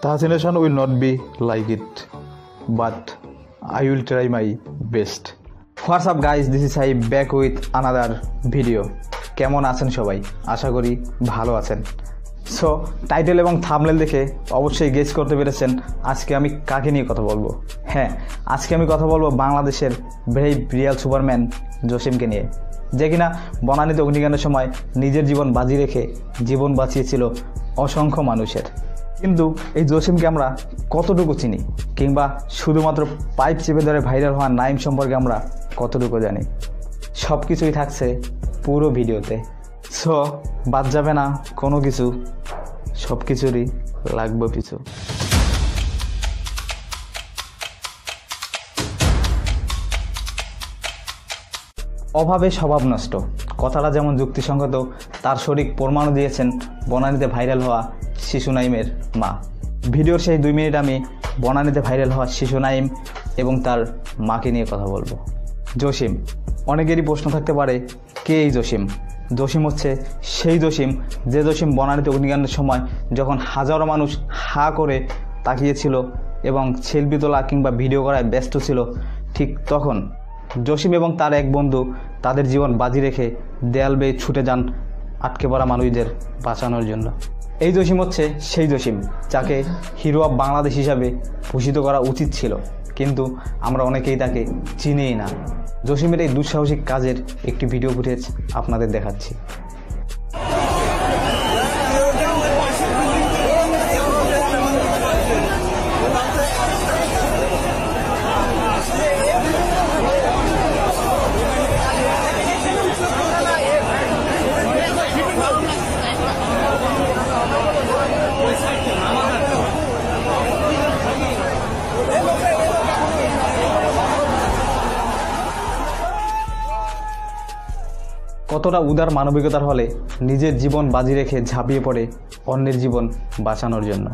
The generation will not be like it, but I will try my best. What's up guys, this is Saib back with another video. কেমন আছেন সবাই? আশা করি ভালো আছেন। So title এবং thumbnail দেখে অবশ্যই গেস করতে পেরেছেন আজকে আমি কাকে নিয়ে কথা বলবো। হ্যাঁ, আজকে আমি কথা বলবো বাংলাদেশের ব্রেভ রিয়াল সুপারম্যান জসিমকে নিয়ে, যে কিনা বনানীতে অগ্নিকাণ্ডের সময় নিজের জীবন বাজি রেখে জীবন বাঁচিয়েছিল অসংখ্য মানুষের। কিন্তু এই জসিমকে আমরা কতটুকু চিনি, কিংবা শুধুমাত্র পাইপ চেপে ধরে ভাইরাল হওয়া নাইম সম্পর্কে আমরা কতটুকু জানি, সব কিছুই থাকছে পুরো ভিডিওতে। সো বাদ যাবে না কোনো কিছু, সব কিছুরই লাগবে পিছু। অভাবে স্বভাব নষ্ট কথাটা যেমন যুক্তিসঙ্গত, তার সঠিক প্রমাণও দিয়েছেন বনানীতে ভাইরাল হওয়া শিশু নাইমের মা। ভিডিওর সেই 2 মিনিট আমি বনানীতে ভাইরাল হওয়া শিশু নাইম এবং তার মাকে নিয়ে কথা বলবো। জসিম, অনেকেরই প্রশ্ন থাকতে পারে কে এই জসিম? জসিম হচ্ছে সেই জসিম যে জসিম বনানীতে অগ্নিকাণ্ডের সময় যখন হাজারো মানুষ হা করে তাকিয়েছিল এবং সেলফি তোলা কিংবা ভিডিও করায় ব্যস্ত ছিল, ঠিক তখন জসিম এবং তার এক বন্ধু তাদের জীবন বাজি রেখে দেয়াল বেয়ে ছুটে যান আটকে পড়া মানুষদের বাঁচানোর জন্য। এই জসিম হচ্ছে সেই জসিম যাকে হিরো অফ বাংলাদেশ হিসাবে ভূষিত করা উচিত ছিল, কিন্তু আমরা অনেকেই তাকে চিনিই না। জসিমের এই দুঃসাহসিক কাজের একটি ভিডিও ফুটেজ আপনাদের দেখাচ্ছি। কতটা উদার মানবিকতার হলে নিজের জীবন বাজি রেখে ঝাঁপিয়ে পড়ে অন্যের জীবন বাঁচানোর জন্য।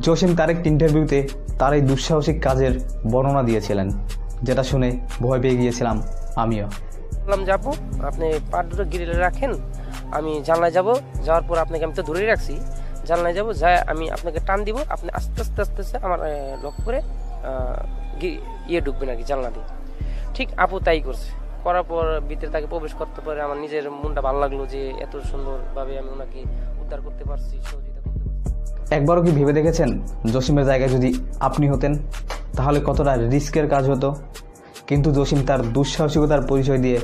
জসিম তার একটি ইন্টারভিউতে তার এই দুঃসাহসিক কাজের বর্ণনা দিয়েছিলেন, যেটা শুনে ভয় পেয়ে গিয়েছিলাম আমিও। বললাম যাবো, আপনি পাট দুটো গিরিলে রাখেন, আমি জানলায় যাব, যাওয়ার পর আপনাকে আমি তো ধরেই রাখছি, জানলায় যাব, যাই আমি আপনাকে টান দিব, আপনি আস্তে আস্তে আস্তে আস্তে আমার লক করে ঢুকবেন আর কি জানলা দিয়ে। ঠিক আপু তাই করছে, করার পর ভিতরে তাকে প্রবেশ করতে পারে আমার নিজের মনটা ভালো লাগলো যে এত সুন্দরভাবে আমি ওনাকে উদ্ধার করতে পারছি, সহযোগিতা করতে পারছি। একবারও কি ভেবে দেখেছেন জসিমের জায়গায় যদি আপনি হতেন তাহলে কতটা রিস্কের কাজ হতো? কিন্তু জসিম তার দুঃসাহসিকতার পরিচয় দিয়ে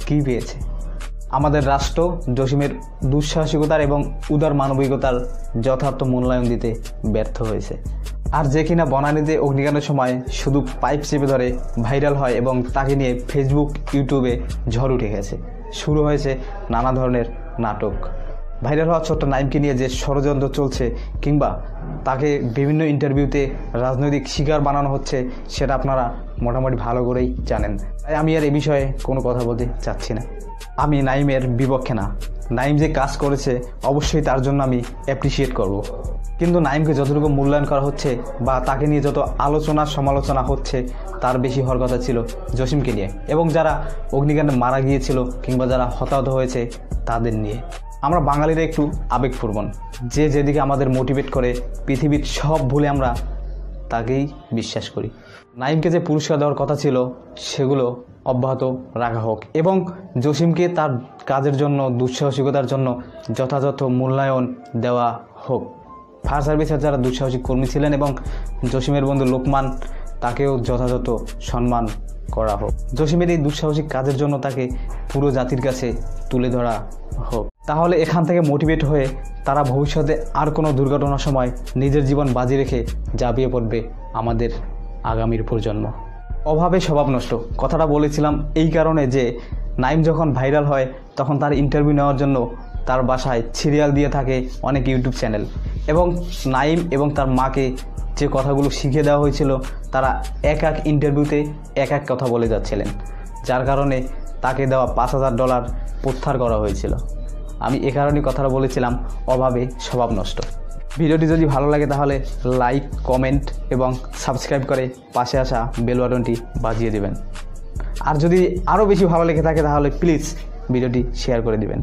কী পেয়েছে? আমাদের রাষ্ট্র জসিমের দুঃসাহসিকতার এবং উদার মানবিকতার যথার্থ মূল্যায়ন দিতে ব্যর্থ হয়েছে। আর যে কিনা বনানীতে অগ্নিকাণ্ডের সময় শুধু পাইপ চেপে ধরে ভাইরাল হয় এবং তাকে নিয়ে ফেসবুক ইউটিউবে ঝড় উঠে গেছে, শুরু হয়েছে নানা ধরনের নাটক। ভাইরাল হওয়া ছোট্ট নাইমকে নিয়ে যে ষড়যন্ত্র চলছে কিংবা তাকে বিভিন্ন ইন্টারভিউতে রাজনৈতিক শিকার বানানো হচ্ছে, সেটা আপনারা মোটামুটি ভালো করেই জানেন। তাই আমি আর এ বিষয়ে কোনো কথা বলতে চাচ্ছি না। আমি নাইমের বিপক্ষে না, নাইম যে কাজ করেছে অবশ্যই তার জন্য আমি অ্যাপ্রিসিয়েট করব, কিন্তু নাইমকে যতটুকু মূল্যায়ন করা হচ্ছে বা তাকে নিয়ে যত আলোচনা সমালোচনা হচ্ছে, তার বেশি হওয়ার কথা ছিল জসিমকে নিয়ে এবং যারা অগ্নিকাণ্ডে মারা গিয়েছিল কিংবা যারা হতাহত হয়েছে তাদের নিয়ে। আমরা বাঙালিরা একটু আবেগপ্রবণ, যে যেদিকে আমাদের মোটিভেট করে পৃথিবীর সব ভুলে আমরা তাকেই বিশ্বাস করি। নাইমকে যে পুরস্কার দেওয়ার কথা ছিল সেগুলো অব্যাহত রাখা হোক এবং জসিমকে তার কাজের জন্য, দুঃসাহসিকতার জন্য যথাযথ মূল্যায়ন দেওয়া হোক। ফায়ার সার্ভিসের যারা দুঃসাহসিক কর্মী ছিলেন এবং জসিমের বন্ধু লোকমান, তাকেও যথাযথ সম্মান করা হোক। জসিমের এই দুঃসাহসিক কাজের জন্য তাকে পুরো জাতির কাছে তুলে ধরা হোক। তাহলে এখান থেকে মোটিভেট হয়ে তারা ভবিষ্যতে আর কোনো দুর্ঘটনার সময় নিজের জীবন বাজি রেখে ঝাঁপিয়ে পড়বে আমাদের আগামীর প্রজন্ম। অভাবে স্বভাব নষ্ট কথাটা বলেছিলাম এই কারণে যে নাইম যখন ভাইরাল হয় তখন তার ইন্টারভিউ নেওয়ার জন্য তার বাসায় সিরিয়াল দিয়ে থাকে অনেক ইউটিউব চ্যানেল, এবং নাইম এবং তার মাকে যে কথাগুলো শিখিয়ে দেওয়া হয়েছিল তারা এক এক ইন্টারভিউতে এক এক কথা বলে যাচ্ছিলেন, যার কারণে তাকে দেওয়া $5000 প্রত্যাহার করা হয়েছিল। আমি এ কারণেই কথাটা বলেছিলাম অভাবে স্বভাব নষ্ট। ভিডিওটি যদি ভালো লাগে তাহলে লাইক, কমেন্ট এবং সাবস্ক্রাইব করে পাশে আসা বেল বাটনটি বাজিয়ে দেবেন। আর যদি আরও বেশি ভালো লেগে থাকে তাহলে প্লিজ ভিডিওটি শেয়ার করে দিবেন।